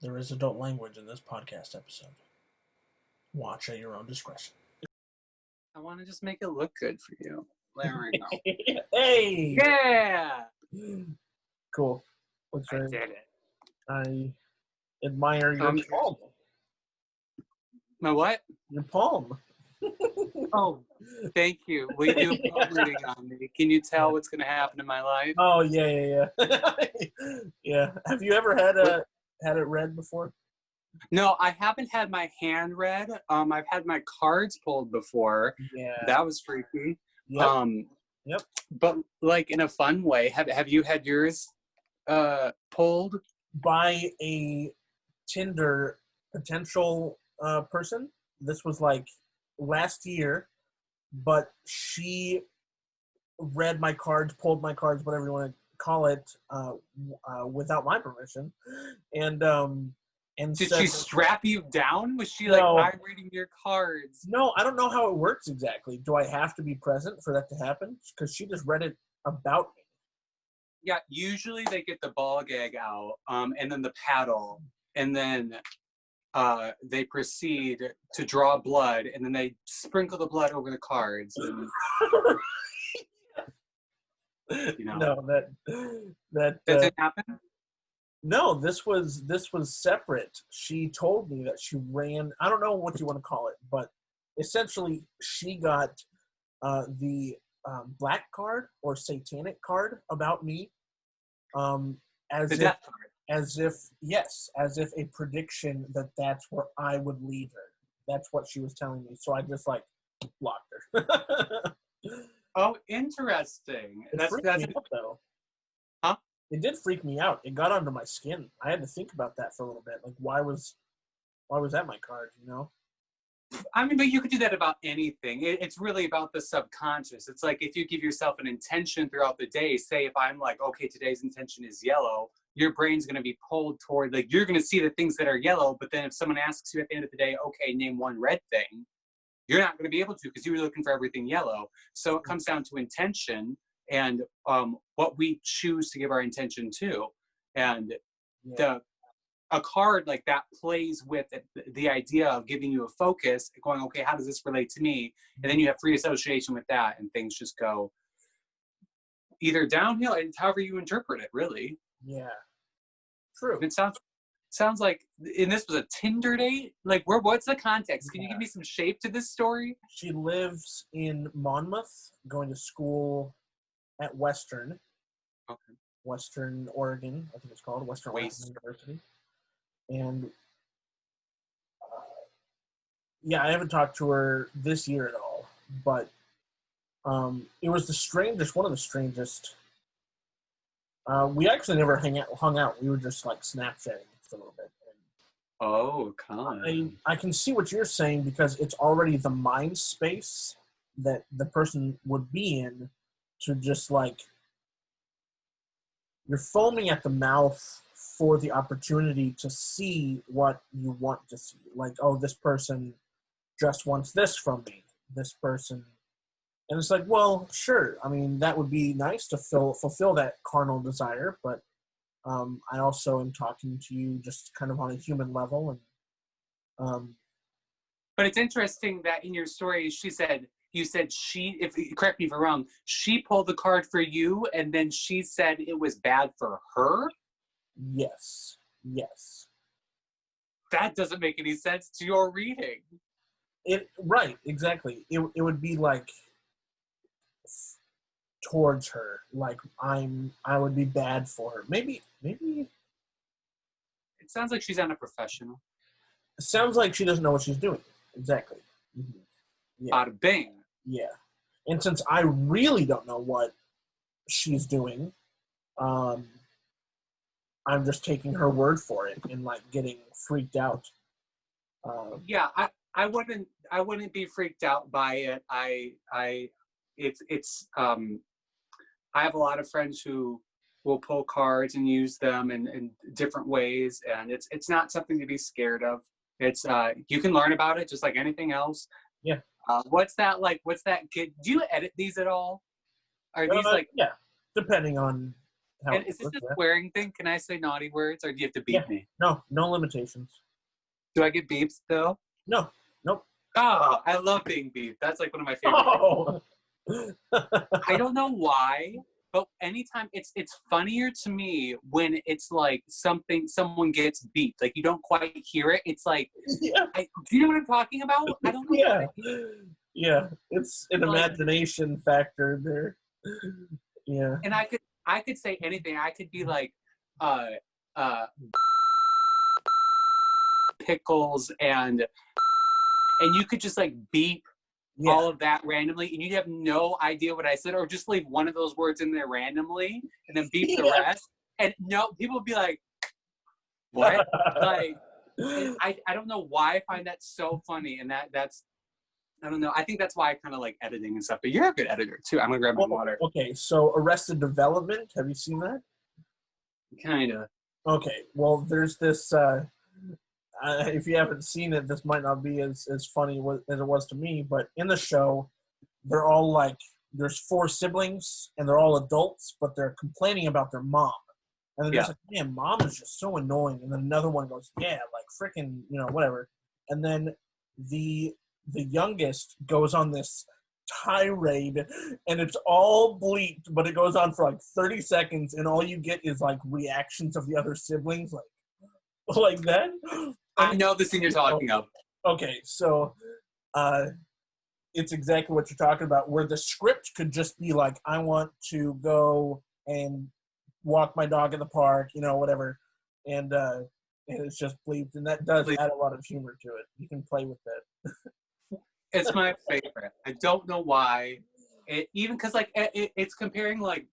There is adult language in this podcast episode. Watch at your own discretion. I want to just make it look good for you. There we go. Hey! Yeah! Cool. I did it. I admire your palm. My what? Your palm. Oh, thank you. Will you do a palm reading on me? Can you tell what's going to happen in my life? Oh, yeah. Yeah. Have you ever had it read before? No, I haven't had my hand read. I've had my cards pulled before. Yeah. That was freaky. Yep. Yep. But like in a fun way. Have you had yours pulled? By a Tinder potential person. This was like last year, but she read my cards, pulled my cards, whatever you want to call it, without my permission. And did said, she strap you down? Was she like, I'm reading your cards? No, I don't know how it works exactly. Do I have to be present for that to happen? Because she just read it about me. Yeah, usually they get the ball gag out, and then the paddle, and then they proceed to draw blood, and then they sprinkle the blood over the cards. And, you know. No, that didn't happen. No, this was separate. She told me that she ran. I don't know what you want to call it, but essentially she got the black card or satanic card about me, as if a prediction that's where I would lead her. That's what she was telling me. So I just like blocked her. Oh, interesting. That's me out, though. Huh? It did freak me out. It got under my skin. I had to think about that for a little bit. Like, why was that my card? You know. I mean, but you could do that about anything. It's really about the subconscious. It's like if you give yourself an intention throughout the day, say if I'm like, okay, today's intention is yellow, your brain's going to be pulled toward, like, you're going to see the things that are yellow, but then if someone asks you at the end of the day, okay, name one red thing, you're not going to be able to because you were looking for everything yellow. So it comes down to yeah. And what we choose to give our intention to. And a card like that plays with the idea of giving you a focus, going, okay, how does this relate to me? And then you have free association with that, and things just go either downhill, and however you interpret it, really. Yeah. True. It sounds like, and this was a Tinder date? Like, what's the context? Can you give me some shape to this story? She lives in Monmouth, going to school at Western. Okay. Western Oregon, I think it's called, Western Oregon University. And I haven't talked to her this year at all, but it was one of the strangest. We actually never hung out. We were just like Snapchatting for a little bit. Oh, Collin. I can see what you're saying because it's already the mind space that the person would be in to just like, you're foaming at the mouth for the opportunity to see what you want to see. Like, oh, this person just wants this from me. This person. And it's like, well, sure. I mean, that would be nice to fulfill that carnal desire, but I also am talking to you just kind of on a human level. And but it's interesting that in your story, you said correct me if I'm wrong, she pulled the card for you, and then she said it was bad for her? Yes. That doesn't make any sense to your reading. Right, exactly. It would be like towards her, like I would be bad for her. Maybe. It sounds like she's unprofessional. It sounds like she doesn't know what she's doing. Exactly. Mm-hmm. Yeah. Bada bing. Yeah. And since I really don't know what she's doing, I'm just taking her word for it and like getting freaked out. Yeah, I wouldn't be freaked out by it. I have a lot of friends who will pull cards and use them in different ways, and it's not something to be scared of. It's you can learn about it just like anything else. Yeah. What's that like? What's that? Do you edit these at all? Are these like? Yeah, depending on how And it is this works. a Yeah. swearing thing? Can I say naughty words, or do you have to beep me? No limitations. Do I get beeps though? No, nope. Oh, I love being beeped. That's like one of my favorite things. Oh. I don't know why, but anytime it's funnier to me when it's like someone gets beeped. Like you don't quite hear it. It's like, Yeah. do you know what I'm talking about? I don't know. Yeah. Yeah. It's an Like, imagination factor there. Yeah. and I could say anything. I could be like, uh, uh, pickles, and you could just like beep Yeah. all of that randomly, and you'd have no idea what I said, or just leave one of those words in there randomly, and then beep the rest. And no, people would be like, "What?" Like, and I don't know why I find that so funny, and that's I don't know. I think that's why I kind of like editing and stuff. But you're a good editor too. I'm gonna grab my water. Okay, so Arrested Development. Have you seen that? Kinda. Okay, well, there's this. If you haven't seen it, this might not be as funny as it was to me. But in the show, they're all like, there's 4 siblings, and they're all adults, but they're complaining about their mom. And they're just like, man, mom is just so annoying. And then another one goes, yeah, like freaking, whatever. And then the youngest goes on this tirade, and it's all bleeped, but it goes on for like 30 seconds, and all you get is like reactions of the other siblings, like that. I know the scene you're talking of. Okay, so it's exactly what you're talking about, where the script could just be like, I want to go and walk my dog in the park, whatever, and it's just bleeped, and that does add a lot of humor to it. You can play with that. It's my favorite. I don't know why. Even because like it's comparing like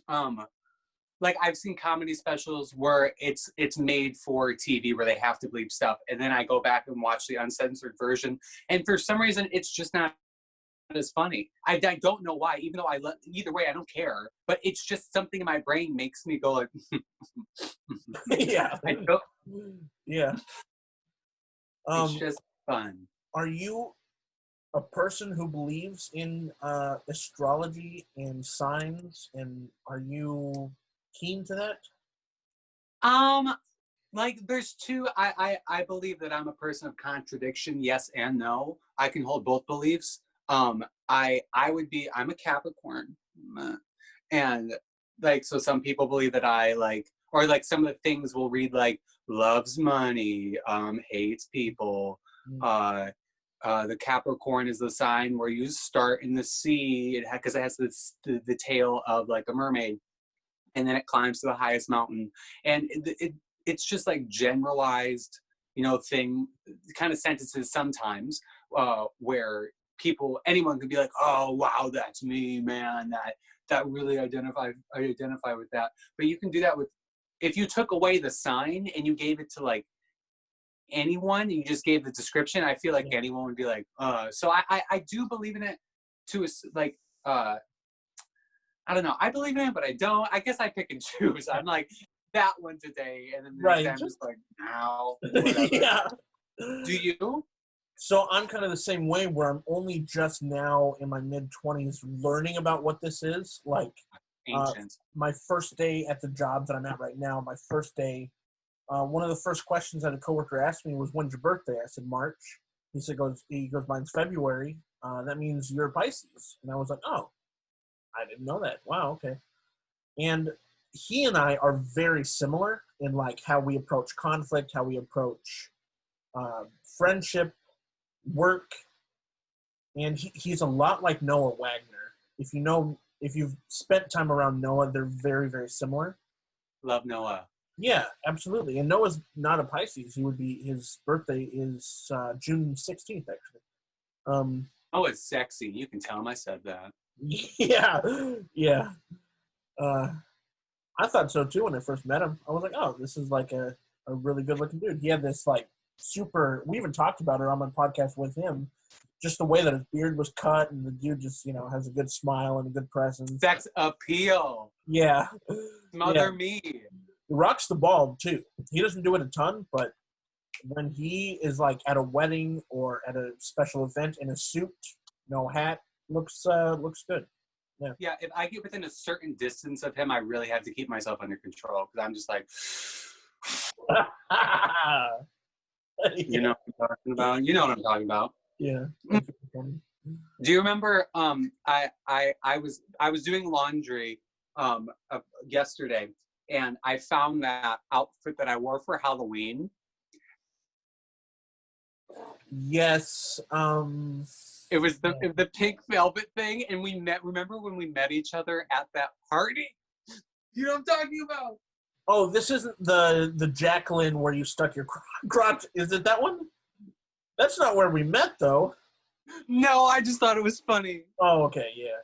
I've seen comedy specials where it's made for TV where they have to bleep stuff, and then I go back and watch the uncensored version, and for some reason it's just not as funny. I don't know why, even though either way I don't care, but it's just something in my brain makes me go like Yeah. I don't, Yeah. it's just fun. Are you a person who believes in astrology and signs, and are you keen to that? Like there's two. I believe that I'm a person of contradiction, yes and no. I can hold both beliefs. I'm a Capricorn, and like so some people believe that I like, or like some of the things will read like loves money, hates people. The Capricorn is the sign where you start in the sea, because it has the tail of like a mermaid, and then it climbs to the highest mountain, and it's just like generalized, thing, kind of sentences sometimes, where anyone could be like, oh wow, that's me, man, that really I identify with that. But you can do that with, if you took away the sign and you gave it to like anyone, you just gave the description, I feel like anyone would be like, so I do believe in it to like, I don't know, I believe in it, but I don't. I guess I pick and choose. I'm like that one today, and then the next day I'm just like, now, whatever. Yeah. Do you? So I'm kind of the same way, where I'm only just now in my mid-20s learning about what this is. Like, Ancient. My first day at the job that I'm at right now, my first day, one of the first questions that a coworker asked me was, when's your birthday? I said, March. He goes, mine's February. That means you're a Pisces. And I was like, oh, I didn't know that. Wow, okay. And he and I are very similar in like how we approach conflict, how we approach friendship, work, and he's a lot like Noah Wagner. If you've spent time around Noah, they're very, very similar. Love Noah. Yeah, absolutely. And Noah's not a Pisces. His birthday is June 16th, actually. Oh, it's sexy. You can tell him I said that. Yeah. I thought so too when I first met him. I was like, oh, this is like a really good looking dude. He had this like super, we even talked about it on my podcast with him, just the way that his beard was cut, and the dude just, has a good smile and a good presence. Sex appeal. Yeah. Smother me. He rocks the bald too. He doesn't do it a ton, but when he is like at a wedding or at a special event in a suit, no hat, looks good. Yeah, if I get within a certain distance of him, I really have to keep myself under control because I'm just like, you know what I'm talking about? You know what I'm talking about. Yeah. Do you remember I was doing laundry yesterday, and I found that outfit that I wore for Halloween. Yes. It was the pink velvet thing, and we met. Remember when we met each other at that party? You know what I'm talking about? Oh, this isn't the Jacqueline where you stuck your crotch. Is it that one? That's not where we met, though. No, I just thought it was funny. Oh, okay, yeah.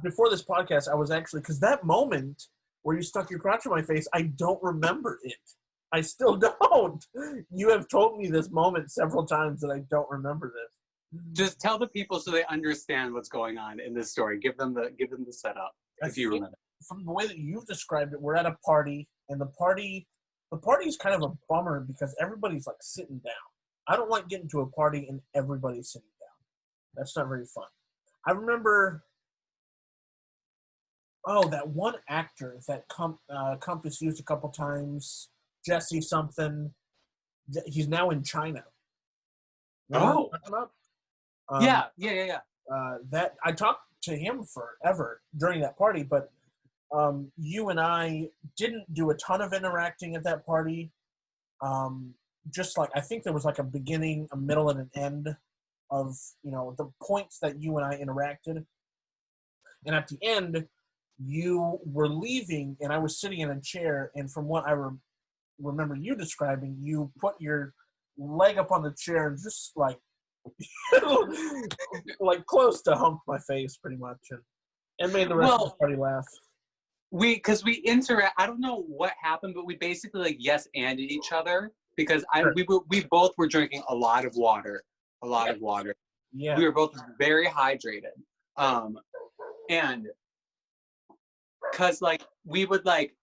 Before this podcast, I was actually, because that moment where you stuck your crotch in my face, I don't remember it. I still don't. You have told me this moment several times that I don't remember this. Just tell the people so they understand what's going on in this story. Give them the setup if you remember. From the way that you've described it, we're at a party, and the party is kind of a bummer because everybody's like sitting down. I don't like getting to a party and everybody's sitting down. That's not very fun. I remember, that one actor that Compass used a couple times, Jesse something. He's now in China. Oh. Yeah. That I talked to him forever during that party, but you and I didn't do a ton of interacting at that party. Just like, I think there was like a beginning, a middle, and an end of, the points that you and I interacted. And at the end, you were leaving, and I was sitting in a chair, and from what I remember you describing, you put your leg up on the chair and just like, like close to humped my face pretty much, and made the rest of the party laugh. Because we interact. I don't know what happened, but we basically like yes anded each other because we both were drinking a lot of water. Yeah. We were both very hydrated. And because like we would like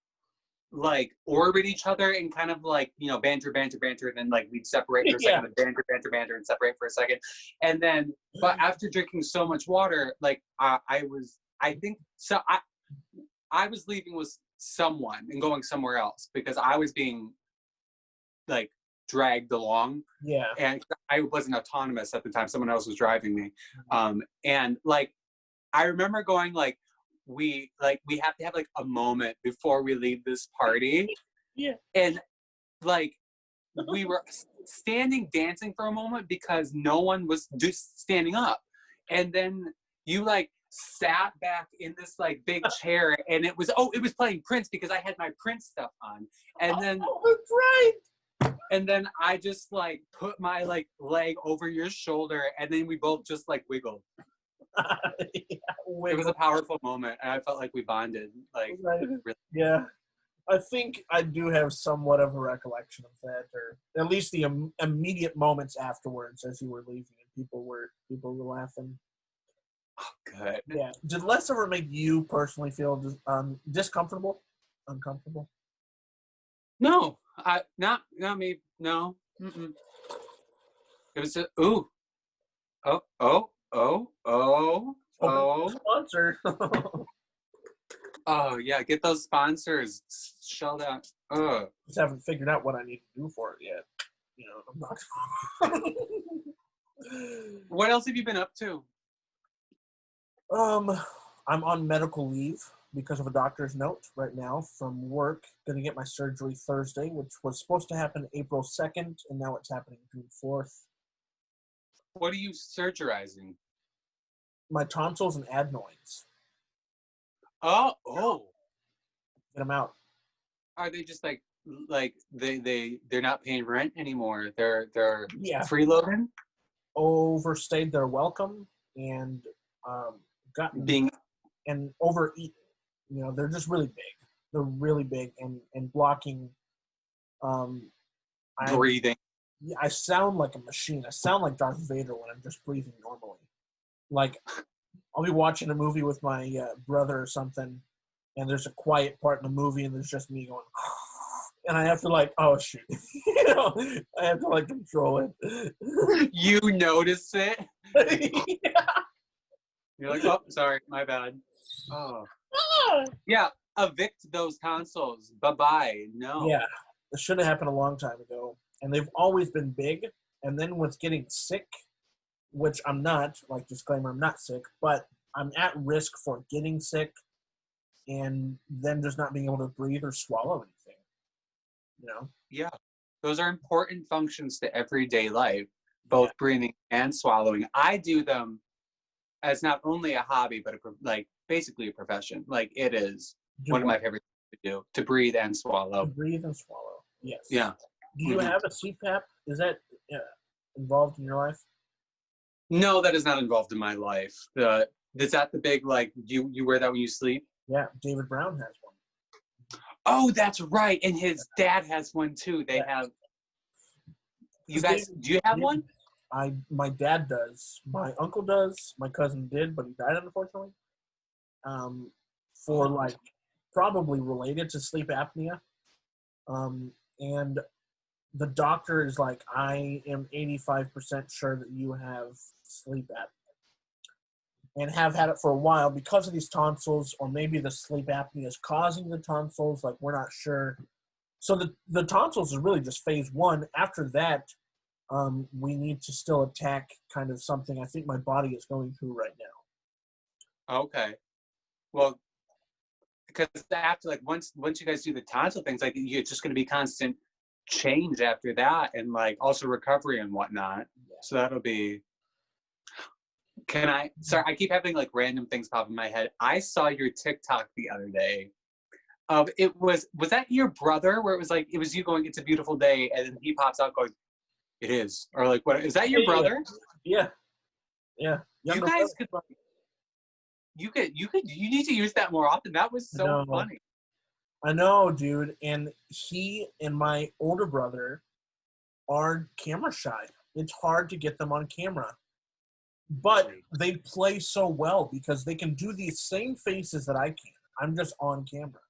orbit each other and kind of like, banter, and then like we'd separate for a second, banter and separate for a second. And then, but after drinking so much water, like I was leaving with someone and going somewhere else because I was being like dragged along. Yeah. And I wasn't autonomous at the time. Someone else was driving me. And like, I remember going like, we have to have like a moment before we leave this party. Yeah. And like, we were standing dancing for a moment because no one was just standing up. And then you like sat back in this like big chair and it was playing Prince because I had my Prince stuff on. And then that's right. And then I just like put my like leg over your shoulder and then we both just like wiggled. It was a powerful moment and I felt like we bonded. Like really. Yeah. I think I do have somewhat of a recollection of that, or at least the immediate moments afterwards as you were leaving and people were laughing. Oh, good. Yeah. Did Les ever make you personally feel discomfortable? Uncomfortable? No. Not me. No. Mm-mm. It was just, ooh. Oh. Sponsor. Oh, yeah. Get those sponsors shelled out. Just haven't figured out what I need to do for it yet. I'm not. What else have you been up to? I'm on medical leave because of a doctor's note right now from work. Going to get my surgery Thursday, which was supposed to happen April 2nd, and now it's happening June 4th. What are you surgerizing? My tonsils and adenoids. Oh. Get them out. Are they just like they're not paying rent anymore? They're freeloading? Overstayed their welcome and and overeaten. They're just really big. They're really big and blocking breathing. I sound like a machine. I sound like Darth Vader when I'm just breathing normally. Like, I'll be watching a movie with my brother or something, and there's a quiet part in the movie, and there's just me going, and I have to like, oh shoot, I have to like control it. You notice it? Yeah. You're like, oh, sorry, my bad. Oh. Yeah, evict those tonsils. Bye-bye. No. Yeah, it should have happened a long time ago. And they've always been big. And then with getting sick, which I'm not, like disclaimer, I'm not sick, but I'm at risk for getting sick and then just not being able to breathe or swallow anything. You know? Yeah. Those are important functions to everyday life, both breathing and swallowing. I do them as not only a hobby, but like basically a profession. Like it is one of my favorite things to do, to breathe and swallow. To breathe and swallow. Yes. Yeah. Do you have a CPAP? Is that involved in your life? No, that is not involved in my life. Is that the big, like, you wear that when you sleep? Yeah, David Brown has one. Oh, that's right. And his dad has one too. They have. You guys, do you have one? My dad does. My uncle does. My cousin did, but he died unfortunately. For like probably related to sleep apnea. And the doctor is like, I am 85% sure that you have sleep apnea. And have had it for a while because of these tonsils, or maybe the sleep apnea is causing the tonsils. Like, we're not sure. So the tonsils is really just phase one. After that, we need to still attack kind of something I think my body is going through right now. Okay. Well, because after, like, once you guys do the tonsil things, like, you're just going to be constant change after that, and like also recovery and whatnot. Yeah. So that'll be. Sorry, I keep having like random things pop in my head. I saw your TikTok the other day. Was that your brother, where it was like, it was you going, "It's a beautiful day," and then he pops out going, "It is," or like, what is that, your brother? Yeah. You guys could like, you need to use that more often. That was so funny. I know, dude. And he and my older brother are camera shy. It's hard to get them on camera. But they play so well because they can do these same faces that I can. I'm just on camera.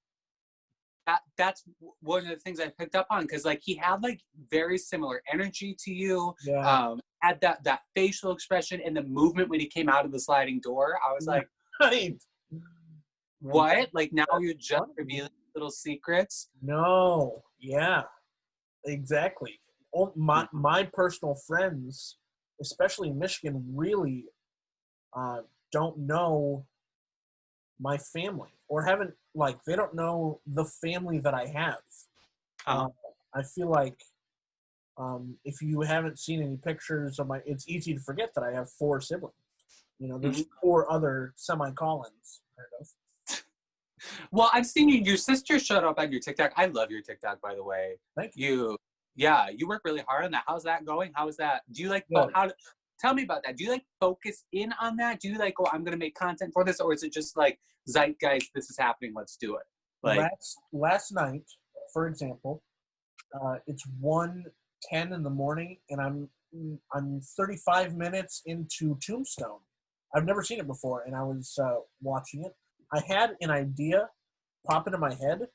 That's one of the things I picked up on, because like he had like very similar energy to you. Yeah. Had that facial expression and the movement when he came out of the sliding door. I was like, right. What? Like, now you're just revealing little secrets? No. Yeah. Exactly. My personal friends, especially in Michigan, really don't know my family, or haven't, like, they don't know the family that I have. I feel like if you haven't seen any pictures of it's easy to forget that I have 4 siblings. You know, there's 4 other semi-Collins. Well, I've seen your sister showed up on your TikTok. I love your TikTok, by the way. Thank you. You work really hard on that. How's that going? How is that? Do you like, tell me about that. Do you like focus in on that? Do you like, I'm going to make content for this? Or is it just like, zeitgeist, this is happening, let's do it? Like, last night, for example, it's 1:10 in the morning, and I'm 35 minutes into Tombstone. I've never seen it before, and I was watching it. I had an idea pop into my head,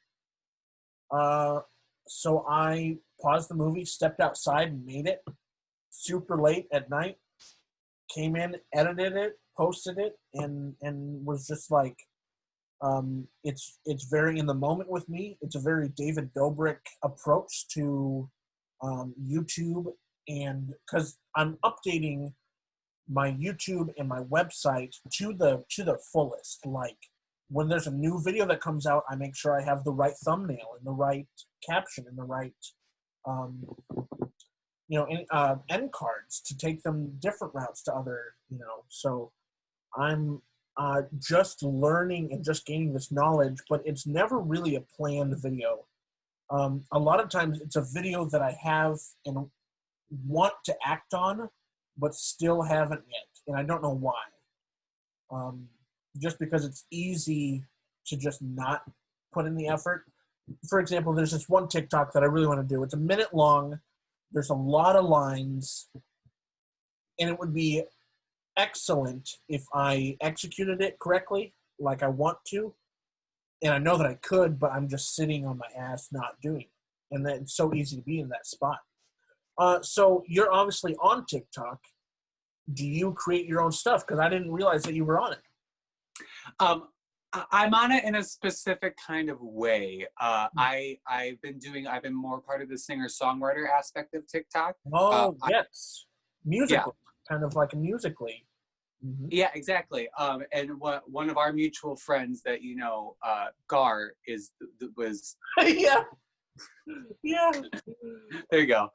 so I paused the movie, stepped outside, and made it super late at night. Came in, edited it, posted it, and was just like, it's very in the moment with me. It's a very David Dobrik approach to YouTube, and because I'm updating my YouTube and my website to the fullest. Like, when there's a new video that comes out, I make sure I have the right thumbnail and the right caption and the right end cards to take them different routes to other, so I'm just learning and just gaining this knowledge, but it's never really a planned video. A lot of times it's a video that I have and want to act on, but still haven't yet, and I don't know why. Just because it's easy to just not put in the effort. For example, there's this one TikTok that I really want to do. It's a minute long. There's a lot of lines, and it would be excellent if I executed it correctly, like I want to. And I know that I could, but I'm just sitting on my ass not doing it. And then it's so easy to be in that spot. So you're obviously on TikTok. do you create your own stuff? Because I didn't realize that you were on it. I'm on it in a specific kind of way. I've been more part of the singer-songwriter aspect of TikTok. Oh, yes. Yeah. Musical, kind of like a musically. Mm-hmm. Yeah, exactly. And one of our mutual friends that Gar was. Yeah. Yeah. There you go.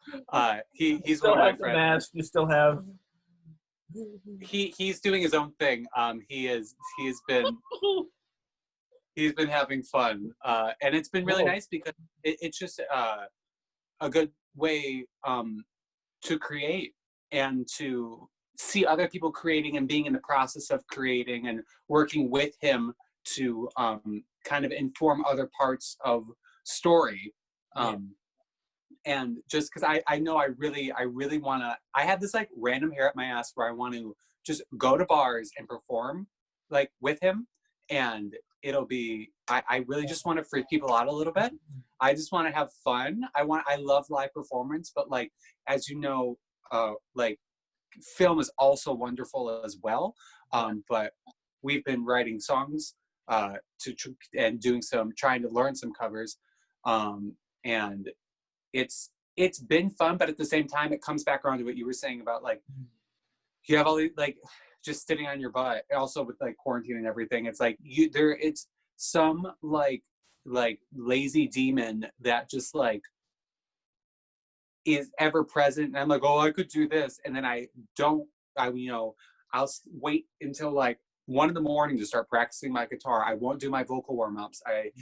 He's Still one of my have the friends. mask. You still have. He's doing his own thing. He's been having fun, and it's been really nice because it's just a good way to create and to see other people creating and being in the process of creating and working with him to kind of inform other parts of story. And just because I know I really want to, I have this like random hair up my ass where I want to just go to bars and perform like with him, and it'll be, I really just want to freak people out a little bit. I just want to have fun. I love live performance, but like, as you know, like film is also wonderful as well. But we've been writing songs and trying to learn some covers. And it's been fun, but at the same time, it comes back around to what you were saying about like, you have all these, like, just sitting on your butt. Also with like quarantine and everything, it's like it's some like lazy demon that just like is ever present. And I'm like, oh, I could do this, and then I'll wait until like 1 a.m. to start practicing my guitar. I won't do my vocal warm-ups. I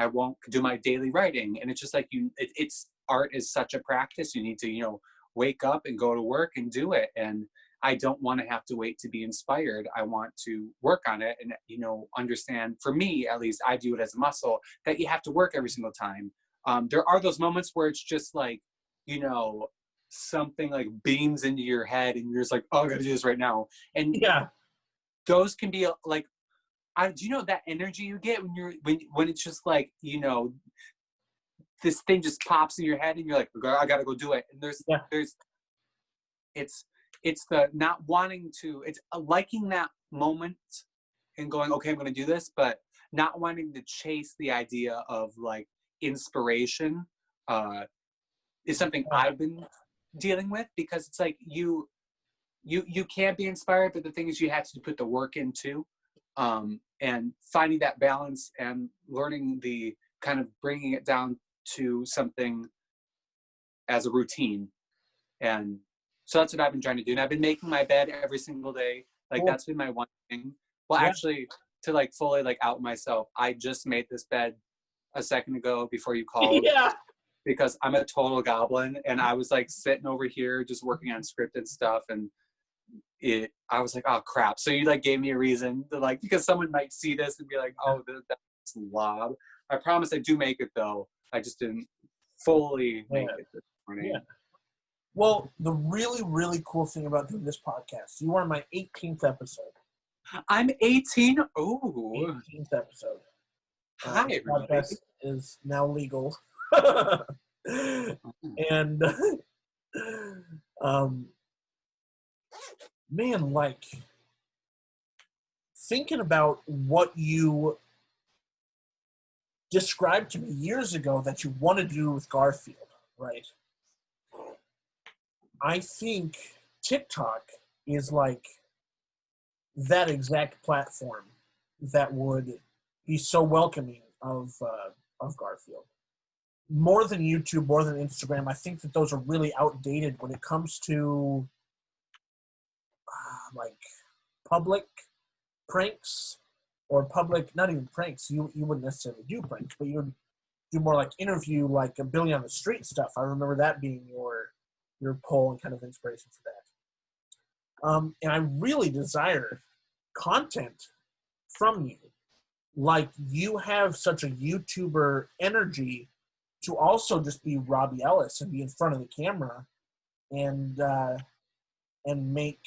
won't do my daily writing. And it's just like it's art is such a practice. You need to, wake up and go to work and do it. And I don't want to have to wait to be inspired. I want to work on it and, understand, for me, at least I view it as a muscle, that you have to work every single time. There are those moments where it's just like, something like beams into your head and you're just like, oh, I gotta do this right now. And Yeah. Those can be like, do you know that energy you get when it's just like, this thing just pops in your head and you're like, I gotta go do it. And it's the not wanting to, it's liking that moment and going, okay, I'm gonna do this, but not wanting to chase the idea of like inspiration is something I've been dealing with, because it's like you can't be inspired, but the thing is you have to put the work in too. And finding that balance and learning the kind of bringing it down to something as a routine. And so that's what I've been trying to do. And I've been making my bed every single day. Like, cool. That's been my one thing. Well, yeah. Actually, to like fully like out myself, I just made this bed a second ago before you called. Yeah. Because I'm a total goblin, and I was like sitting over here just working on scripted stuff, and I was like, oh crap. So you like gave me a reason to like, because someone might see this and be like, oh, that's lob. I promise I do make it though. I just didn't fully make it this morning. Yeah. Well, the really, really cool thing about doing this podcast, you are my 18th episode. I'm 18? Oh. 18th episode. Hi, this podcast is now legal. And man, like thinking about what you described to me years ago that you wanted to do with Garfield, right? I think TikTok is like that exact platform that would be so welcoming of Garfield. More than YouTube, more than Instagram, I think that those are really outdated when it comes to like public pranks or public, not even pranks. You wouldn't necessarily do pranks, but you would do more like interview, like a Billy on the Street stuff. I remember that being your pull and kind of inspiration for that. And I really desire content from you. Like, you have such a YouTuber energy to also just be Robbie Ellis and be in front of the camera and make,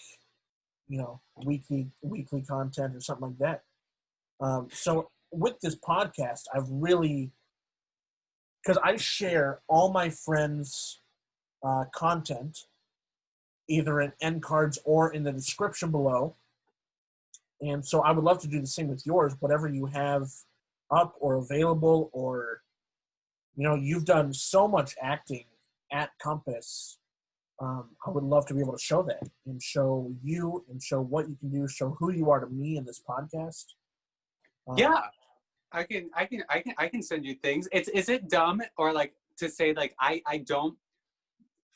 weekly content or something like that. So with this podcast, I've really, because I share all my friends' content either in end cards or in the description below. And so I would love to do the same with yours, whatever you have up or available, or, you've done so much acting at Compass. I would love to be able to show that and show you and show what you can do, show who you are to me in this podcast. Yeah, I can send you things. Is it dumb or like to say like I don't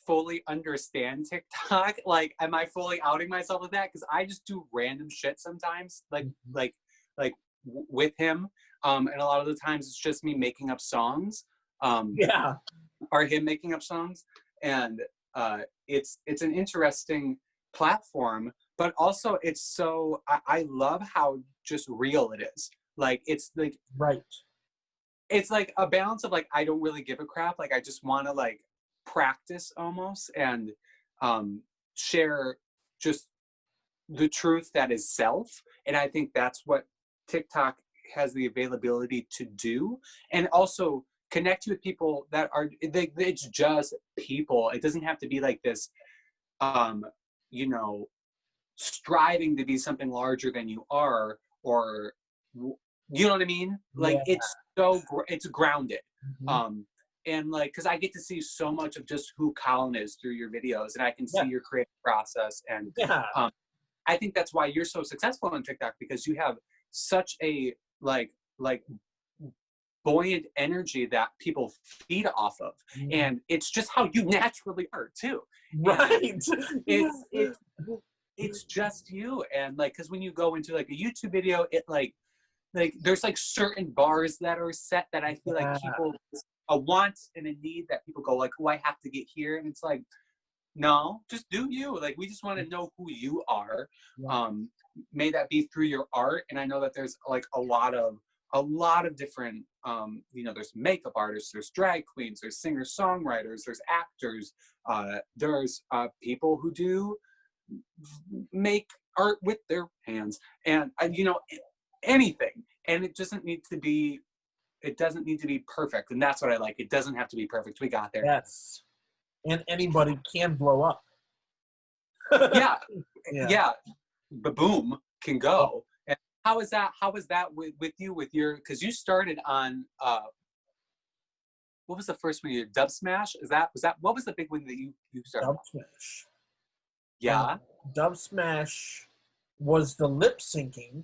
fully understand TikTok? Like, am I fully outing myself with that? Because I just do random shit sometimes, like with him. And a lot of the times it's just me making up songs. Yeah. Or him making up songs, and it's an interesting platform, but also it's so I love how just real it is. Like it's like right. It's like a balance of like I don't really give a crap. Like I just want to like practice almost and share just the truth that is self. And I think that's what TikTok has the availability to do, and also connect you with people that are it's just people. It doesn't have to be like this striving to be something larger than you are, or you know what I mean? Like it's it's grounded. And like because I get to see so much of just who Collin is through your videos, and I can see your creative process, and I think that's why you're so successful on TikTok, because you have such a like buoyant energy that people feed off of, and it's just how you naturally are too. Right. It's just you. And like because when you go into like a YouTube video, it like there's like certain bars that are set that I feel like people a want and a need that people go like, oh, I have to get here, and it's like, no, just do you. Like we just want to know who you are. May that be through your art. And I know that there's like a lot of different there's makeup artists, there's drag queens, there's singer-songwriters, there's actors, there's people who do make art with their hands, and anything. And it doesn't need to be perfect, and that's what I like. It doesn't have to be perfect. We got there. Yes. And anybody can blow up. yeah. Ba-boom can go. And how is that with you, with your, because you started on what was the first one? Dub Smash? What was the big one that you started? Dub Smash. Yeah. Dub Smash was the lip syncing.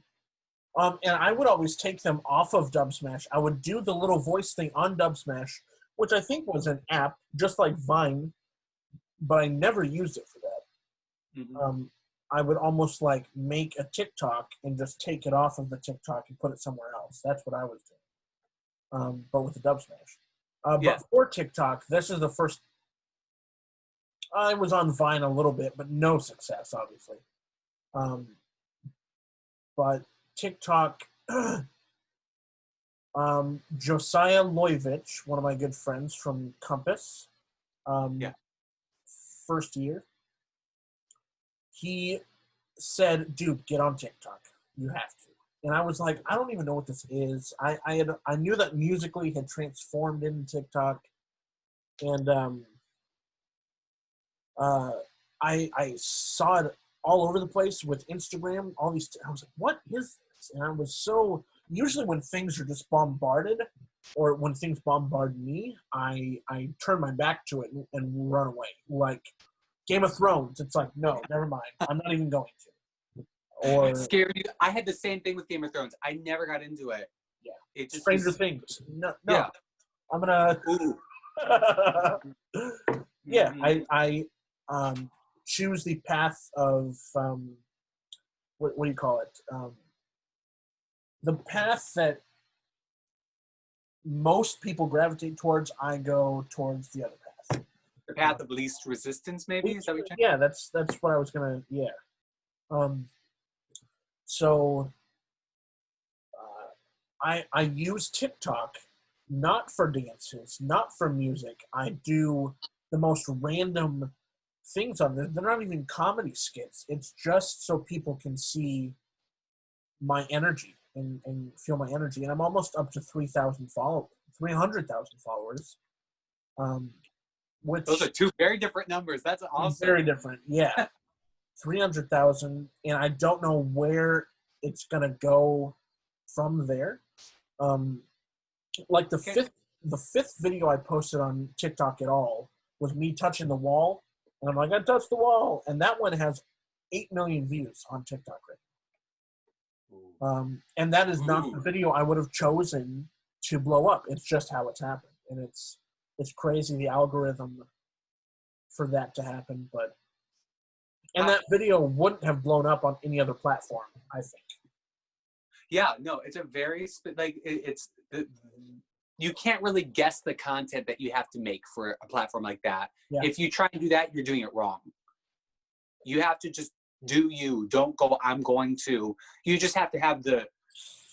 And I would always take them off of Dub Smash. I would do the little voice thing on Dub Smash, which I think was an app, just like Vine, but I never used it for that. I would almost like make a TikTok and just take it off of the TikTok and put it somewhere else. That's what I was doing, but with the Dub Smash. But for TikTok, this is the first. I was on Vine a little bit, but no success, obviously. But TikTok, Josiah Loyvich, one of my good friends from Compass, first year, he said, dude, get on TikTok. You have to. And I was like, I don't even know what this is. I knew that Musical.ly had transformed into TikTok. And I saw it all over the place with Instagram. All these, I was like, what is this? And I was so, usually when things are just bombarded, or when things bombard me, I turn my back to it and run away. Like Game of Thrones, it's like, no, never mind. I'm not even going to. Or scared you. I had the same thing with Game of Thrones. I never got into it. Yeah. It just Stranger Things. No. Yeah. I'm gonna. Yeah. I choose the path of what do you call it? The path that most people gravitate towards. I go towards the other path. The path of least resistance, maybe? Is that what you're saying? Yeah, that's what I was gonna. Yeah. So I use TikTok not for dances, not for music. I do the most random things on there. They're not even comedy skits. It's just so people can see my energy and feel my energy. And I'm almost up to 300,000 followers. which those are two very different numbers. That's awesome. Very different, yeah. 300,000, and I don't know where it's gonna go from there. Like the fifth video I posted on TikTok at all was me touching the wall, and I'm like, I touched the wall, and that one has 8 million views on TikTok right now. And that is not the video I would have chosen to blow up. It's just how it's happened, and it's crazy the algorithm for that to happen, and that video wouldn't have blown up on any other platform, I think. Yeah, no, it's a very you can't really guess the content that you have to make for a platform like that. Yeah. If you try to do that, you're doing it wrong. You have to just do you. Don't go, I'm going to. You just have to have the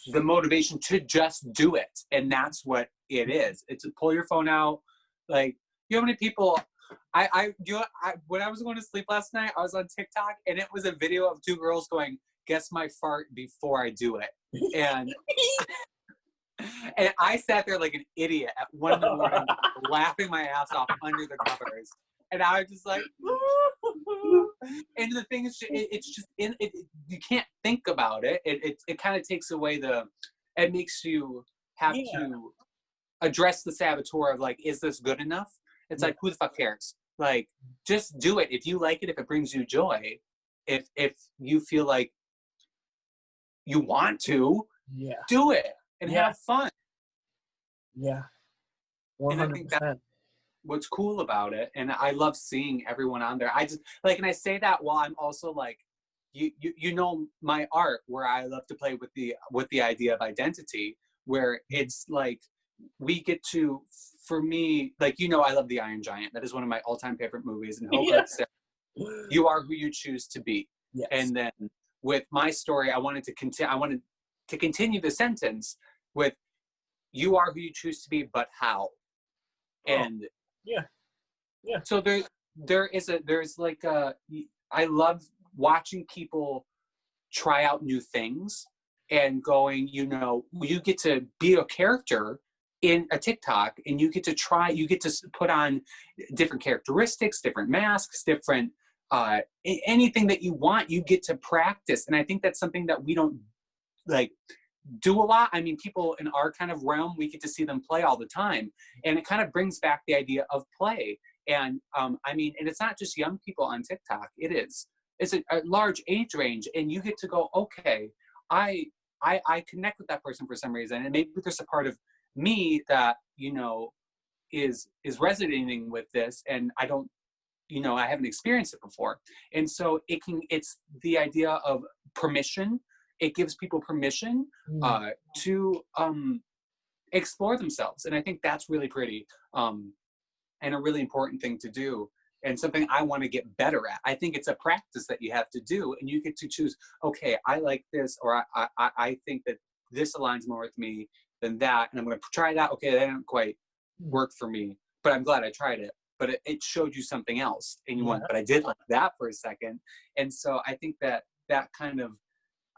motivation to just do it. And that's what it is. It's to pull your phone out. Like, you know how many people, when I was going to sleep last night, I was on TikTok, and it was a video of two girls going, guess my fart before I do it. And I sat there like an idiot at 1 a.m, laughing my ass off under the covers. And I was just like, and the thing is, it's just, you can't think about it. It kind of takes away it makes you have to address the saboteur of like, is this good enough? It's like, who the fuck cares? Like, just do it. If you like it, if it brings you joy, if you feel like you want to, do it and have fun. Yeah. 100%. And I think that's what's cool about it. And I love seeing everyone on there. I just like, and I say that while I'm also like, you know, my art, where I love to play with the idea of identity, where it's like, we get to, for me, like, you know, I love The Iron Giant. That is one of my all-time favorite movies. And you are who you choose to be. Yes. And then with my story, I wanted to continue the sentence with, you are who you choose to be, but how? And so there's like I love watching people try out new things and going, you know, you get to be a character in a TikTok, and you get to put on different characteristics, different masks, different anything that you want. You get to practice, and I think that's something that we don't like do a lot. I mean, people in our kind of realm, we get to see them play all the time, and it kind of brings back the idea of play. And I mean, and it's not just young people on TikTok. It's a large age range, and you get to go, okay, I connect with that person for some reason, and maybe there's a part of me that, you know, is resonating with this, and I don't, you know, I haven't experienced it before. And so it's the idea of permission. It gives people permission to explore themselves. And I think that's really pretty and a really important thing to do, and something I want to get better at. I think it's a practice that you have to do, and you get to choose, okay, I like this, or I think that this aligns more with me than that, and I'm going to try that. Okay, that didn't quite work for me, but I'm glad I tried it. But it showed you something else, and you went, but I did like that for a second. And so I think that kind of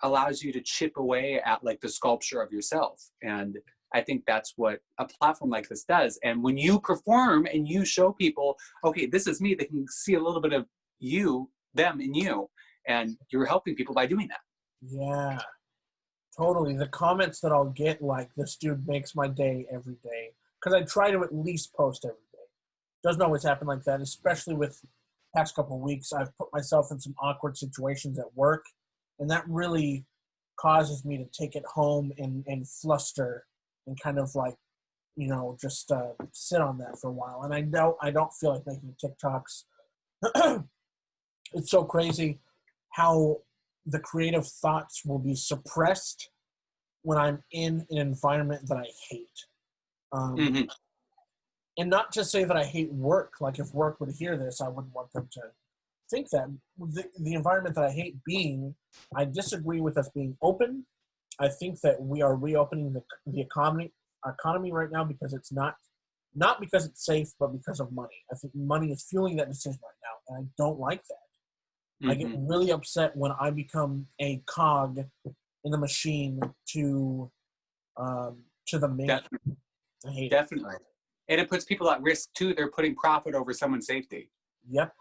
allows you to chip away at like the sculpture of yourself. And I think that's what a platform like this does. And when you perform and you show people, okay, this is me, they can see a little bit of you, them, and you, and you're helping people by doing that. Yeah, totally. The comments that I'll get, like, this dude makes my day every day, because I try to at least post every day. Doesn't always happen like that, especially with past couple of weeks. I've put myself in some awkward situations at work, and that really causes me to take it home and fluster and kind of like, you know, just sit on that for a while. And I don't feel like making TikToks. It's so crazy how the creative thoughts will be suppressed when I'm in an environment that I hate. And not to say that I hate work. Like, if work would hear this, I wouldn't want them to think that. The environment that I hate being, I disagree with us being open. I think that we are reopening the economy right now because it's not because it's safe, but because of money. I think money is fueling that decision right now, and I don't like that. I get really upset when I become a cog in the machine to the main. Definitely. And it puts people at risk too. They're putting profit over someone's safety. Yep.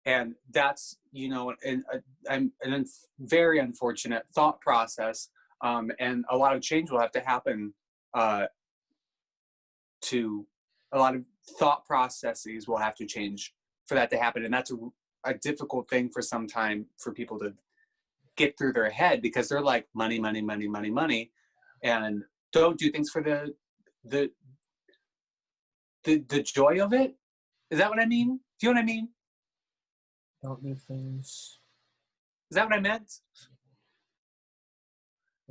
And that's, a very unfortunate thought process. And a lot of change will have to happen to a lot of thought processes will have to change for that to happen. And that's a difficult thing for some time for people to get through their head, because they're like money, money, money, money, money, and don't do things for the joy of it. Is that what I mean? Do you know what I mean? Don't do things. Is that what I meant?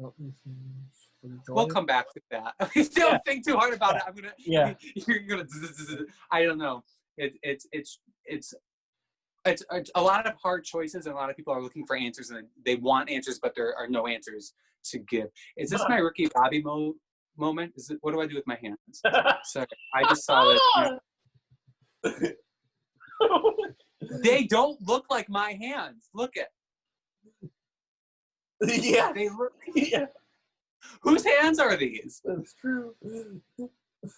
Don't do things for the joy. We'll come back to that. Don't think too hard about it. I'm gonna. Yeah. You're gonna. I don't know. It's a lot of hard choices, and a lot of people are looking for answers, and they want answers, but there are no answers to give. Is this my Ricky Bobby moment? Is it? What do I do with my hands? Sorry, I just saw that. They don't look like my hands. Look at. Yeah. They look. Yeah. Whose hands are these? That's true.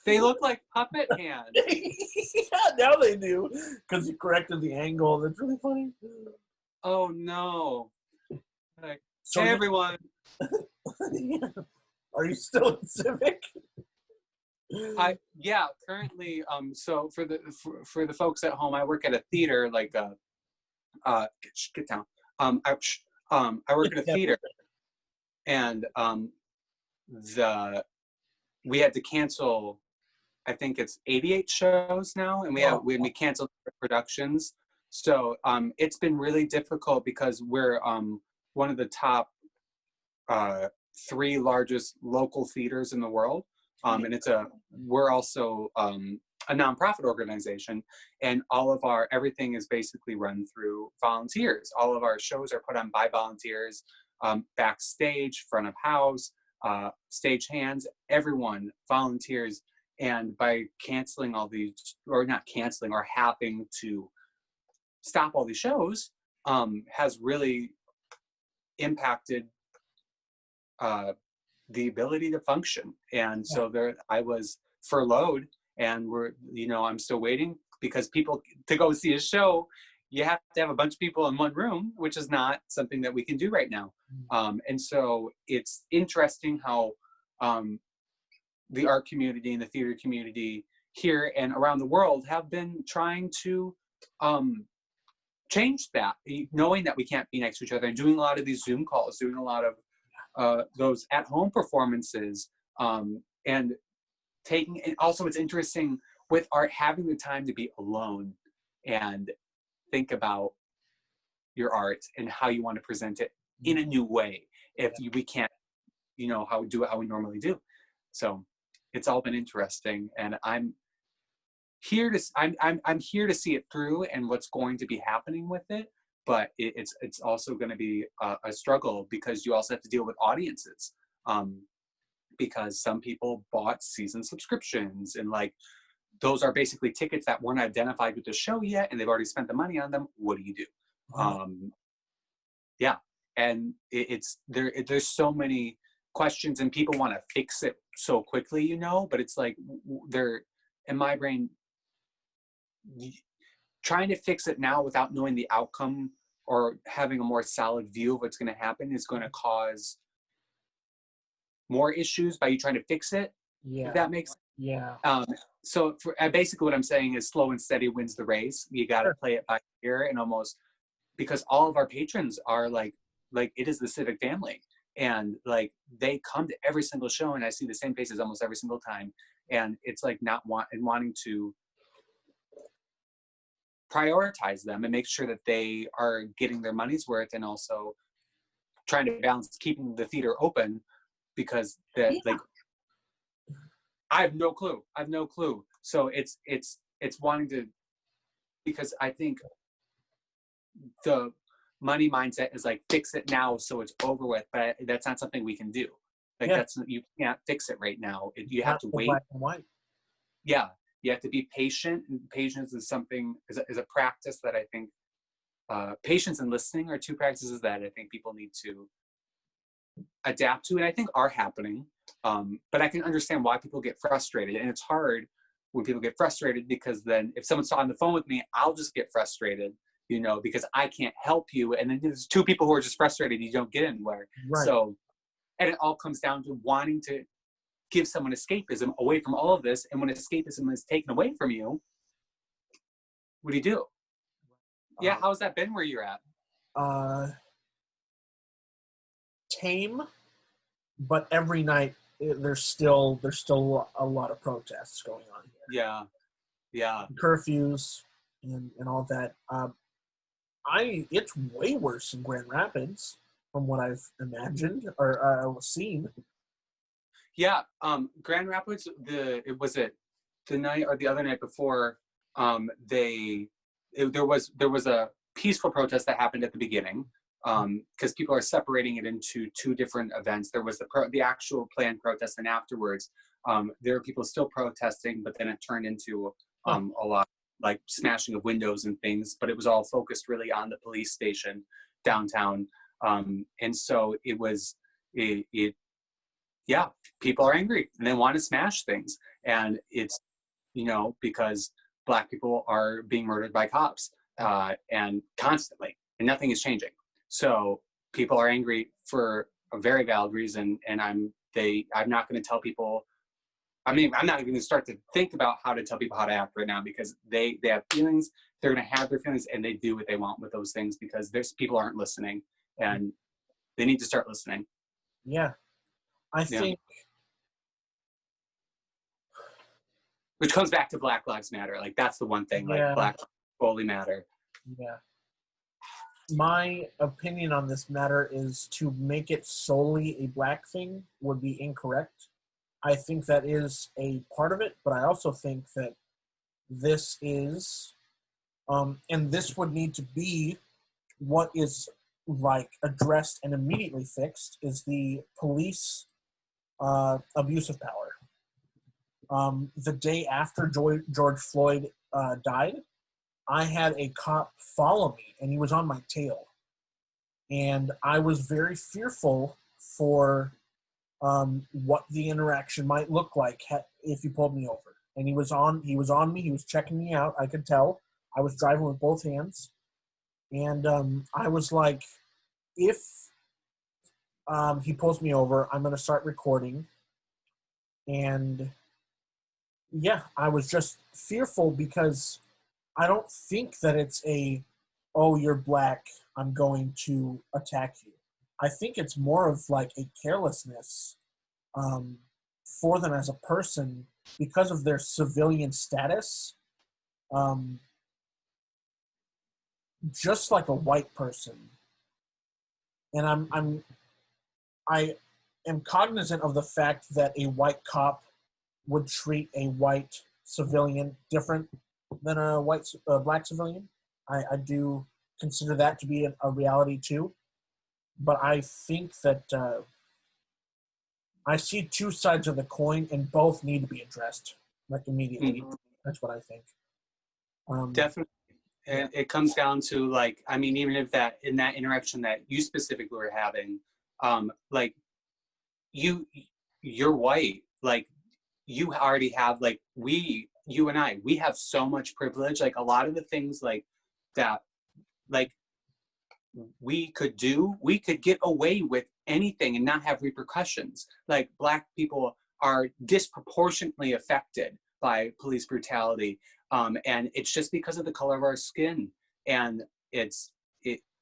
They look like puppet hands. Yeah, now they do, because you corrected the angle. That's really funny. Oh no! Like, So hey everyone. Yeah. Are you still in Civic? Currently so for the folks at home, I work at a theater, like get down. I work at a theater, and we had to cancel, I think it's 88 shows now, and we canceled productions. So it's been really difficult because we're one of the top 3 largest local theaters in the world. And we're also a nonprofit organization, and all of everything is basically run through volunteers. All of our shows are put on by volunteers, backstage, front of house, stage hands, everyone volunteers. And by canceling all these, or not canceling, or having to stop all these shows, has really impacted the ability to function. And so I was furloughed, and I'm still waiting, because people, to go see a show, you have to have a bunch of people in one room, which is not something that we can do right now. And so it's interesting how the art community and the theater community here and around the world have been trying to change that, knowing that we can't be next to each other, and doing a lot of these Zoom calls, doing a lot of those at-home performances, and taking. And also, it's interesting with art, having the time to be alone and think about your art and how you want to present it in a new way. If we can't, how we do it how we normally do. So it's all been interesting, and I'm here to see it through and what's going to be happening with it. But it's also going to be a struggle, because you also have to deal with audiences, because some people bought season subscriptions, and like those are basically tickets that weren't identified with the show yet, and they've already spent the money on them. What do you do? And there's so many questions, and people want to fix it so quickly, but it's like they're, in my brain, trying to fix it now without knowing the outcome or having a more solid view of what's going to happen is going to cause more issues by you trying to fix it. Yeah. If that makes sense. Yeah. So basically what I'm saying is slow and steady wins the race. You got to play it by ear, and almost, because all of our patrons are like it is the Civic family, and like they come to every single show, and I see the same faces almost every single time. And it's like wanting to prioritize them and make sure that they are getting their money's worth, and also trying to balance keeping the theater open, because I have no clue. So it's wanting to, because I think the money mindset is like, fix it now so it's over with, but that's not something we can do. Like you can't fix it right now. You have to wait. Black and white. Yeah. You have to be patient, and patience is a practice that I think, patience and listening are 2 practices that I think people need to adapt to, and I think are happening. But I can understand why people get frustrated, and it's hard when people get frustrated, because then if someone's on the phone with me, I'll just get frustrated, because I can't help you. And then there's two people who are just frustrated, you don't get anywhere. Right. So, and it all comes down to wanting to give someone escapism away from all of this. And when escapism is taken away from you, what do you do? Yeah, how's that been where you're at? Tame, but every night there's still a lot of protests going on here. Yeah. Curfews and all that. It's way worse in Grand Rapids from what I've imagined or seen. Yeah, Grand Rapids. Was it the night or the other night before? There was a peaceful protest that happened at the beginning, because people are separating it into two different events. There was the actual planned protest, and afterwards, there are people still protesting, but then it turned into a lot like smashing of windows and things. But it was all focused really on the police station downtown, and so it was yeah, people are angry and they want to smash things, and it's because Black people are being murdered by cops and constantly, and nothing is changing. So people are angry for a very valid reason, and I'm not going to tell people. I'm not going to start to think about how to tell people how to act right now, because they have feelings. They're going to have their feelings, and they do what they want with those things, because people aren't listening, and they need to start listening. Yeah, I think. Which comes back to Black Lives Matter. Like, that's the one thing. Yeah. Like, Black lives fully matter. Yeah. My opinion on this matter is to make it solely a Black thing would be incorrect. I think that is a part of it, but I also think that this is, and this would need to be what is like addressed and immediately fixed, is the police abuse of power. The day after George Floyd died, I had a cop follow me, and he was on my tail. And I was very fearful for what the interaction might look like if he pulled me over. And he was on me, he was checking me out, I could tell. I was driving with both hands. And I was like, if he pulls me over, I'm going to start recording. And yeah, I was just fearful, because I don't think that it's oh, you're Black, I'm going to attack you. I think it's more of like a carelessness for them as a person because of their civilian status, just like a white person. And I am cognizant of the fact that a white cop would treat a white civilian different than a Black civilian. I do consider that to be a reality too. But I think that I see two sides of the coin, and both need to be addressed, like, immediately. Mm-hmm. That's what I think. Definitely. And it comes down to, like, I mean, even if in that interaction that you specifically were having, like, you're white, like, you already have, like, you and I, we have so much privilege. Like, a lot of the things like that, like, we could get away with anything and not have repercussions. Like, Black people are disproportionately affected by police brutality. And it's just because of the color of our skin. And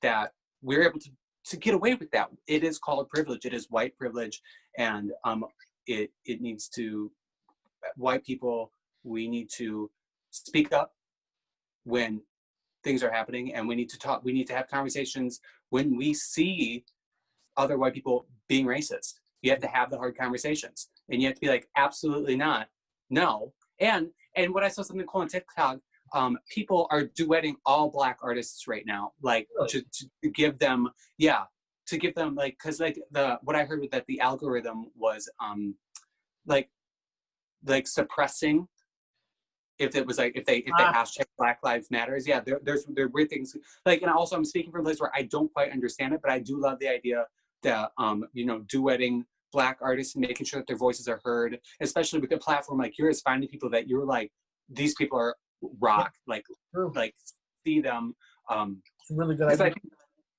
that we're able to get away with that. It is called privilege. It is white privilege. And it needs to, white people, we need to speak up when things are happening, and we need to talk. We need to have conversations when we see other white people being racist. You have to have the hard conversations, and you have to be like, absolutely not, no. And when I saw something cool on TikTok, people are duetting all Black artists right now, like, to give them, like, because like what I heard was that the algorithm was like suppressing. If it was like, if they hashtag Black Lives Matters, yeah, there are weird things. Like, and also I'm speaking from a place where I don't quite understand it, but I do love the idea that, duetting Black artists and making sure that their voices are heard, especially with a platform like yours, finding people that you're like, these people are rock, like see them. It's a really good Because I idea. think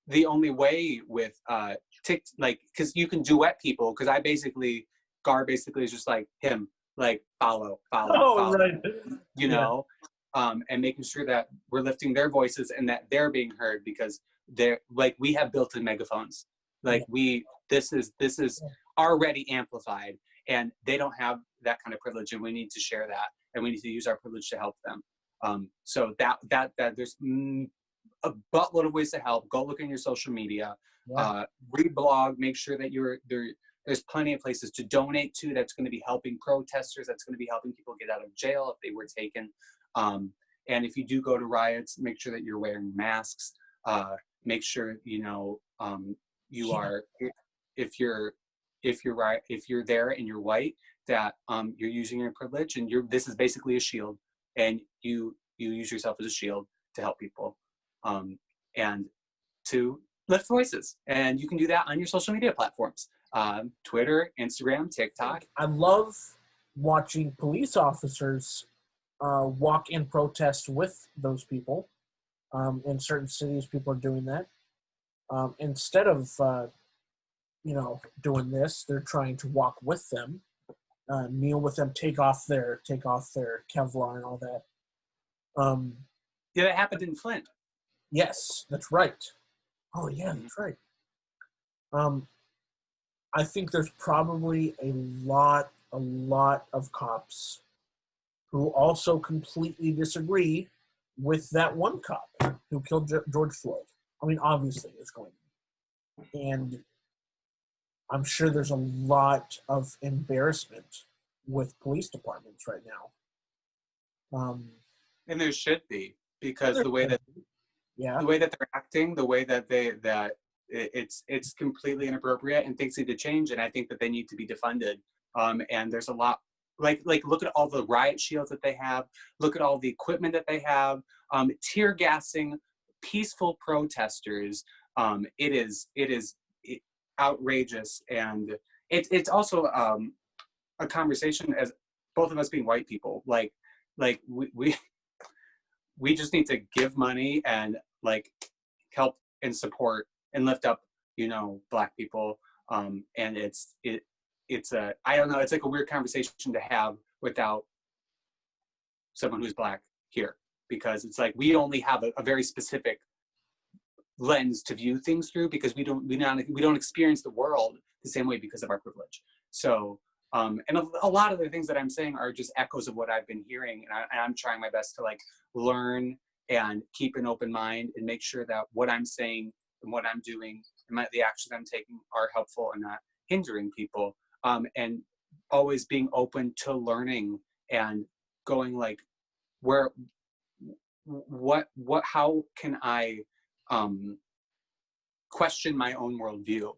the only way with because you can duet people, because Gar basically is just like him, like follow, Oh, right. you know, and making sure that we're lifting their voices and that they're being heard, because they're like, we have built-in megaphones, like this is already amplified, and they don't have that kind of privilege, and we need to share that, and we need to use our privilege to help them. So that there's a buttload of ways to help. Go look in your social media, read blog, make sure that there's plenty of places to donate to that's going to be helping protesters, that's going to be helping people get out of jail if they were taken. And if you do go to riots, make sure that you're wearing masks. Make sure, you know, you are, if you're there and you're white, that you're using your privilege, and this is basically a shield, and you use yourself as a shield to help people, and to lift voices. And you can do that on your social media platforms, Twitter, Instagram, TikTok. I love watching police officers walk in protest with those people. In certain cities, people are doing that. Instead of doing this, they're trying to walk with them, kneel with them, take off their Kevlar and all that. Yeah, that happened in Flint. Yes, that's right. Oh yeah, that's right. I think there's probably a lot of cops who also completely disagree with that one cop who killed George Floyd. I mean, obviously, it's going to be. And I'm sure there's a lot of embarrassment with police departments right now. And there should be, because the way that they're acting, the way that it's completely inappropriate, and things need to change. And I think that they need to be defunded. And there's a lot, like look at all the riot shields that they have, look at all the equipment that they have, tear gassing peaceful protesters. It is outrageous, and it's also a conversation, as both of us being white people, like we just need to give money and like help and support and lift up, you know, Black people. And it's I don't know, it's like a weird conversation to have without someone who's Black here, because it's like we only have a very specific lens to view things through, because we don't experience the world the same way because of our privilege. So and a lot of the things that I'm saying are just echoes of what I've been hearing, and I'm trying my best to like learn and keep an open mind and make sure that what I'm saying and what I'm doing and the actions I'm taking are helpful and not hindering people, and always being open to learning and going like, how can I question my own worldview?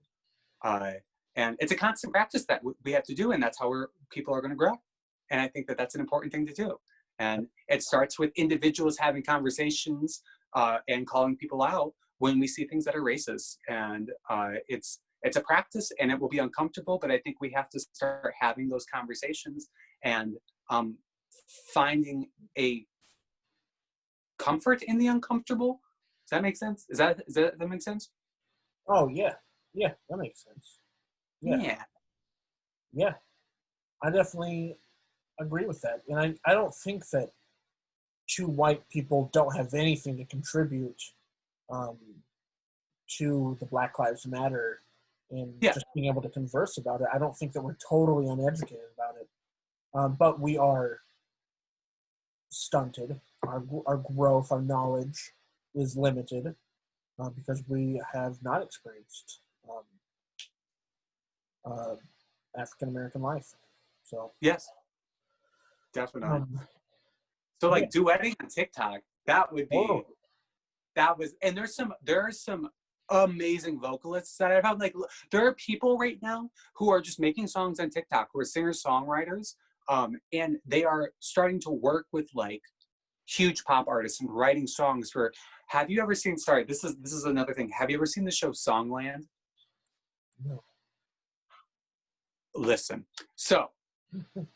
And it's a constant practice that we have to do, and that's how people are going to grow. And I think that that's an important thing to do. And it starts with individuals having conversations and calling people out when we see things that are racist. And it's a practice, and it will be uncomfortable, but I think we have to start having those conversations and finding a comfort in the uncomfortable. Does that make sense? Does that make sense? Oh yeah, that makes sense. Yeah, I definitely agree with that, and I don't think that two white people don't have anything to contribute to the Black Lives Matter and just being able to converse about it. I don't think that we're totally uneducated about it, but we are stunted. Our growth, our knowledge is limited because we have not experienced African American life. So yes, definitely. So like duetting on TikTok, that would be and there are some amazing vocalists that I've had. Like there are people right now who are just making songs on TikTok who are singer-songwriters, and they are starting to work with like huge pop artists and writing songs for. Have you ever seen? Sorry, this is another thing. Have you ever seen the show Songland? No. Listen. So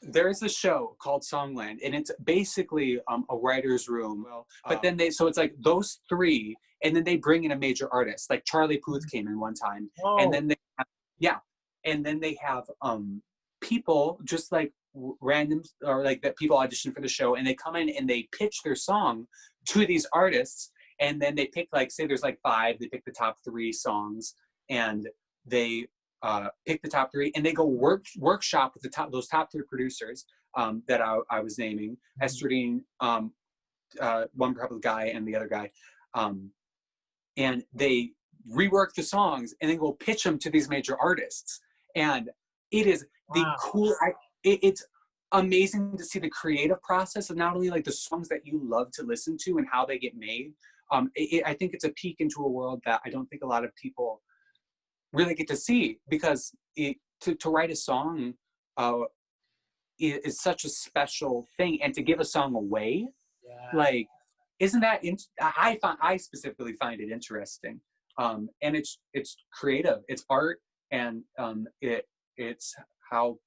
there's a show called Songland, and it's basically a writer's room. But then so it's like those three, and then they bring in a major artist. Like Charlie Puth came in one time, and then they and then they have people just like random, or like that people audition for the show, and they come in and they pitch their song to these artists, and then they pick, like, say there's like 5, they pick the top 3 songs, and they pick the top 3, and they go workshop with those top 3 producers that I was naming, Estradine, one Republic guy, and the other guy, and they rework the songs and then go pitch them to these major artists. And it is it's amazing to see the creative process of not only like the songs that you love to listen to and how they get made. I think it's a peek into a world that I don't think a lot of people really get to see, because to write a song is such a special thing, and to give a song away, like, isn't that I specifically find it interesting, and it's creative, it's art, and it's how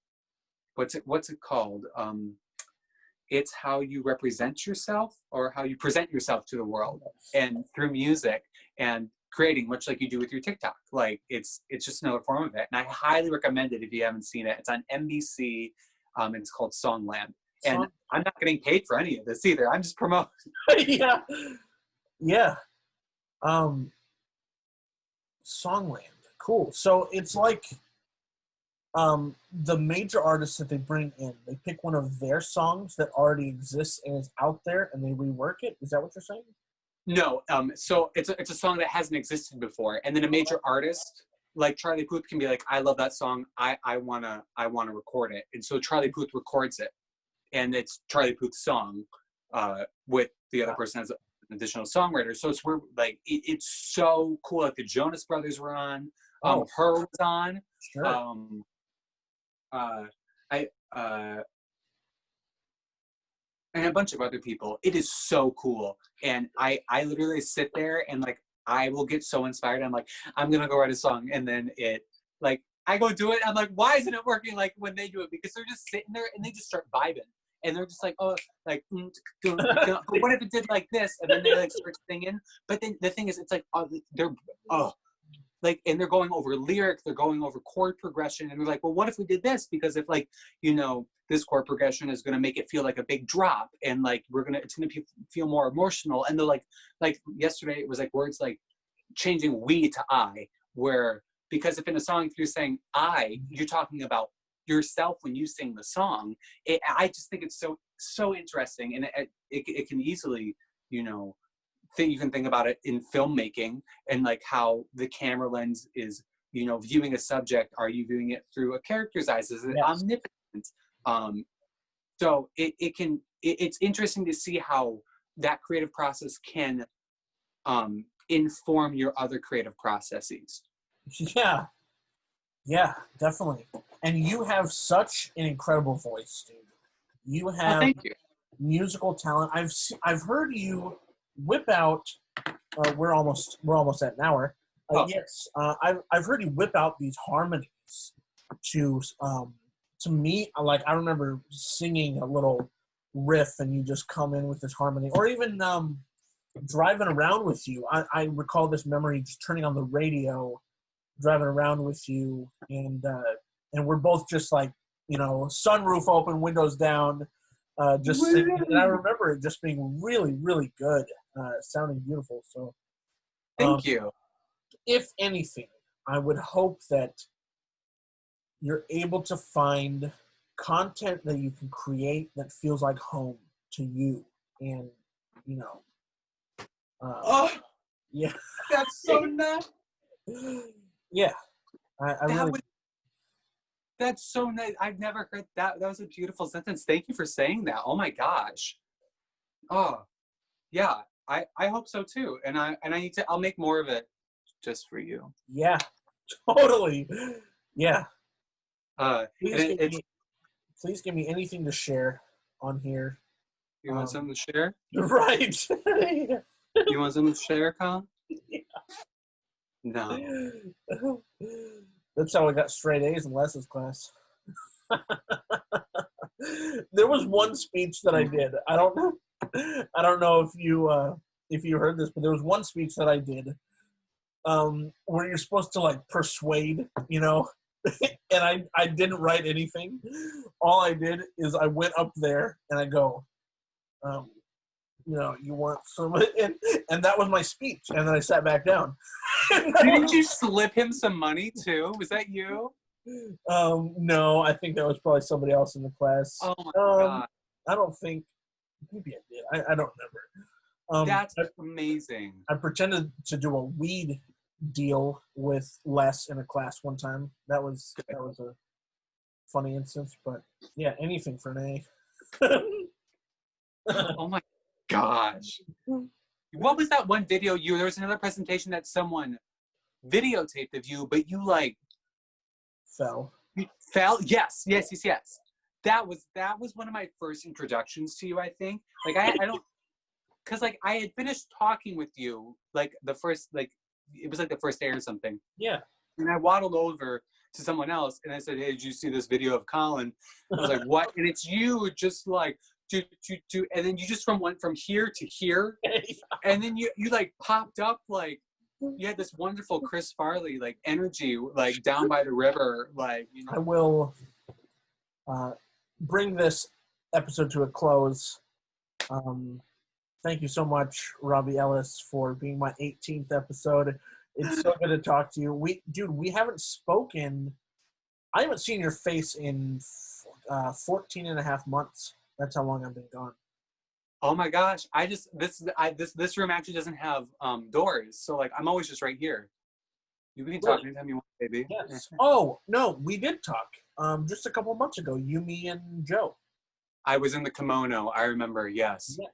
what's it called, it's how you represent yourself, or how you present yourself to the world, and through music and creating, much like you do with your TikTok. Like, it's just another form of it, and I highly recommend it if you haven't seen it. It's on NBC, and it's called Songland. And I'm not getting paid for any of this either. I'm just promoting. yeah. Songland, cool. So it's like the major artists that they bring in, they pick one of their songs that already exists and is out there, and they rework it. Is that what you're saying? No, so it's a song that hasn't existed before, and then a major artist like Charlie Puth can be like, I love that song, I wanna record it, and so Charlie Puth records it, and it's Charlie Puth's song, with the other person as an additional songwriter. So it's where, like, it's so cool. Like the Jonas Brothers were on, Her was on, sure. And a bunch of other people. It is so cool. And I literally sit there and, like, I will get so inspired. I'm like, I'm going to go write a song. And then I go do it. I'm like, why isn't it working like when they do it? Because they're just sitting there and they just start vibing. And they're just like, oh, like, but what if it did like this? And then they like start singing. But then the thing is, it's like, and they're going over lyrics, they're going over chord progression, and they're like, well, what if we did this? Because if, like, this chord progression is going to make it feel like a big drop, and like it's going to feel more emotional. And they're like yesterday it was like words like changing we to I, because if in a song, if you're saying I, you're talking about yourself when you sing the song. I just think it's so interesting, and it can easily, you can think about it in filmmaking, and like how the camera lens is, viewing a subject. Are you viewing it through a character's eyes? Is it omnipotent? So it's interesting to see how that creative process can inform your other creative processes. Yeah, definitely. And you have such an incredible voice, dude. You have thank you. Musical talent. I've heard you whip out. We're almost at an hour. Yes, I've heard you whip out these harmonies to me. Like, I remember singing a little riff, and you just come in with this harmony, or even driving around with you. I recall this memory, just turning on the radio, driving around with you, and we're both just like, sunroof open, windows down, just singing. And I remember it just being really, really good, sounding beautiful. So thank you. If anything, I would hope that you're able to find content that you can create that feels like home to you, and yeah, that's so nice. Yeah, that's so nice. I've never heard that. That was a beautiful sentence. Thank you for saying that. Oh my gosh. Oh, yeah. I hope so too. And I need to. I'll make more of it just for you. Yeah, totally. Yeah. Please give me anything to share on here. You want something to share? Right. You want something to share, Collin? Yeah. No. That's how I got straight A's in lessons class. There was one speech that I did. I don't know if you heard this, but there was one speech that I did where you're supposed to like persuade, you know, and I didn't write anything. All I did is I went up there and I go, you know, you want some, and that was my speech, and then I sat back down. Didn't you slip him some money too? Was that you? No, I think that was probably somebody else in the class. Oh my God. I don't think, maybe I did. I don't remember. That's amazing. I pretended to do a weed deal with Les in a class one time. That was a funny instance, but yeah, anything for an A. Oh my gosh. What was that one video there was another presentation that someone videotaped of you, but you like Fell. Yes. That was one of my first introductions to you, I think. Like I don't, because like I had finished talking with you like the first, like it was like the first day or something. Yeah. And I waddled over to someone else and I said, "Hey, did you see this video of Collin?" I was like, "What?" And it's you just like do, and then you just went from here to here, and then you like popped up like you had this wonderful Chris Farley like energy like down by the river, like, you know. I will bring this episode to a close. Thank you so much, Robbie Ellis, for being my 18th episode. It's so good to talk to you. We haven't spoken. I haven't seen your face in 14 and a half months. That's how long I've been gone. Oh my gosh. This room actually doesn't have doors. So like I'm always just right here. You can talk anytime you want, baby. Yes. Oh, no, we did talk just a couple months ago, you, me, and Joe. I was in the kimono, I remember, yes. Yeah.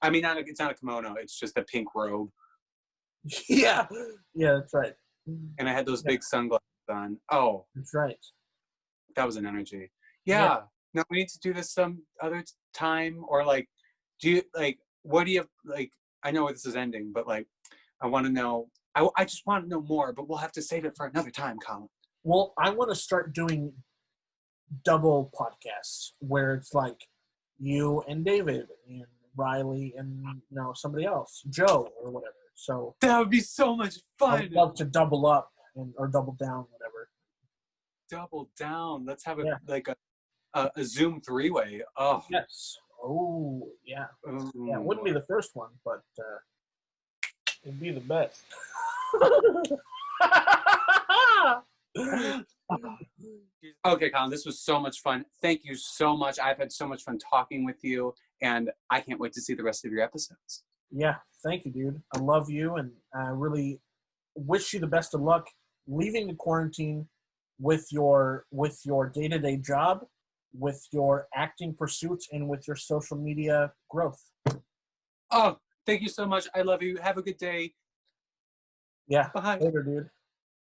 I mean, it's not a kimono, it's just a pink robe. Yeah, that's right. And I had those big sunglasses on. Oh. That's right. That was an energy. Yeah. No, we need to do this some other time, or like, what do you, like, I know this is ending, but like, I want to know, I just want to know more, but we'll have to save it for another time, Collin. Well, I want to start doing double podcasts where it's like you and David and Riley and, you know, somebody else, Joe or whatever. So that would be so much fun. I'd love to double up or double down, whatever. Double down. Let's have a Zoom three-way. Oh. Yes. Oh, yeah. Yeah, it wouldn't be the first one, but it'd be the best. Okay, Collin, this was so much fun. Thank you so much. I've had so much fun talking with you, and I can't wait to see the rest of your episodes. Yeah, thank you, dude. I love you, and I really wish you the best of luck leaving the quarantine with your day-to-day job, with your acting pursuits, and with your social media growth. Oh, thank you so much. I love you. Have a good day. Yeah. Bye. Later, dude.